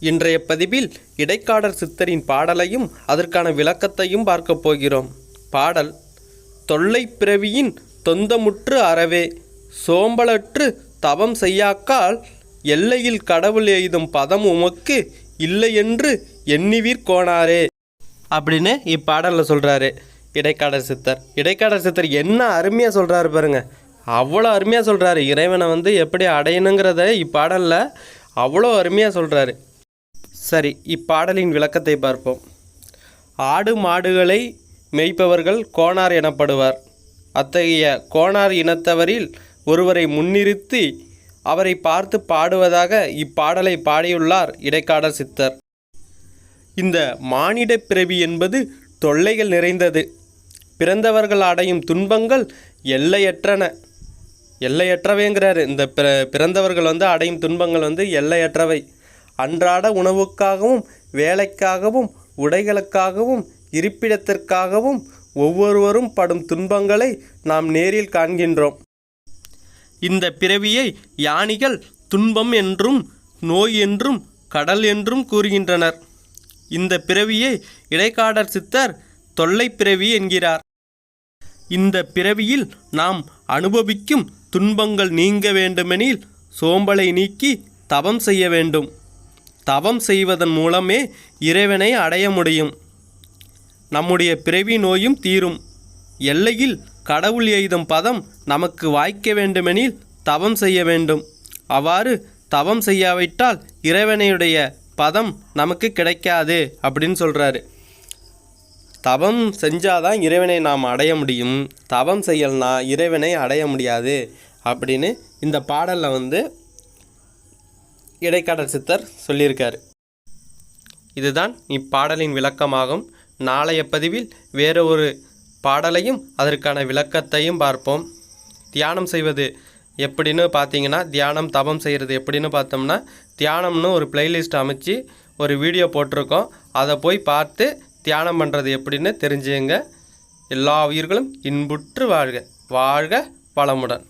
இன்றைய பதிவில் இடைக்காடர் சித்தரின் பாடலையும் அதற்கான விளக்கத்தையும் பார்க்கப் போகிறோம். பாடல்: தொல்லை பிறவியின் தொந்தமுற்று அறவே சோம்பலற்று தவம் செய்யாக்கால் எல்லையில் கடவுள் எய்தும் பதம் உமக்கு இல்லை என்று எண்ணிவீர் கோணாரே அப்படின்னு இப்பாடலில் சொல்கிறாரு இடைக்காடர் சித்தர். இடைக்காடர் சித்தர் என்ன அருமையாக சொல்கிறாரு பாருங்க, அவ்வளோ அருமையாக சொல்கிறாரு. இறைவனை எப்படி அடையணுங்கிறத இப்பாடலில் அவ்வளோ அருமையாக சொல்கிறாரு. சரி, இப்பாடலின் விளக்கத்தை பார்ப்போம். ஆடு மாடுகளை மேய்ப்பவர்கள் கோணார் எனப்படுவார். அத்தகைய கோணார் இனத்தவரில் ஒருவரை முன்னிறுத்தி அவரை பார்த்து பாடுவதாக இப்பாடலை பாடியுள்ளார் இடைக்காடர் சித்தர். இந்த மானிட பிறவி என்பது தொல்லைகள் நிறைந்தது. பிறந்தவர்கள் அடையும் துன்பங்கள் எல்லையற்றவைங்கிறாரு. இந்த பிறந்தவர்கள் அடையும் துன்பங்கள் எல்லையற்றவை. அன்றாட உணவுக்காகவும் வேலைக்காகவும் உடைகளுக்காகவும் இருப்பிடத்திற்காகவும் ஒவ்வொருவரும் படும் துன்பங்களை நாம் நேரில் காண்கின்றோம். இந்த பிறவியை ஞானிகள் துன்பம் என்றும் நோய் என்றும் கடல் என்றும் கூறுகின்றனர். இந்த பிறவியை இடைக்காடர் சித்தர் தொல்லை பிறவி என்கிறார். இந்த பிறவியில் நாம் அனுபவிக்கும் துன்பங்கள் நீங்க வேண்டுமெனில் சோம்பலை நீக்கி தவம் செய்ய வேண்டும். தவம் செய்வதன் மூலமே இறைவனை அடைய முடியும். நம்முடைய பிறவி நோயும் தீரும். எல்லையில் கடவுள் எய்தும் பதம் நமக்கு வாய்க்க வேண்டுமெனில் தவம் செய்ய வேண்டும். அவ்வாறு தவம் செய்யாவிட்டால் இறைவனையுடைய பதம் நமக்கு கிடைக்காது அப்படின்னு சொல்கிறாரு. தவம் செஞ்சாதான் இறைவனை நாம் அடைய முடியும், தவம் செய்யலனா இறைவனை அடைய முடியாது அப்படின்னு இந்த பாடலில் இடைக்காடர் சித்தர் சொல்லியிருக்காரு. இதுதான் இப்பாடலின் விளக்கமாகும். நாளைய பதிவில் வேறு ஒரு பாடலையும் அதற்கான விளக்கத்தையும் பார்ப்போம். தியானம் செய்வது எப்படின்னு பார்த்தீங்கன்னா, தியானம் தவம் செய்கிறது எப்படின்னு பார்த்தோம்னா, தியானம்னு ஒரு பிளேலிஸ்ட் அமைச்சு ஒரு வீடியோ போட்டிருக்கோம். அதை போய் பார்த்து தியானம் பண்ணுறது எப்படின்னு தெரிஞ்சுங்க. எல்லா உயிர்களும் இன்புற்று வாழ்க. வாழ்க வளமுடன்.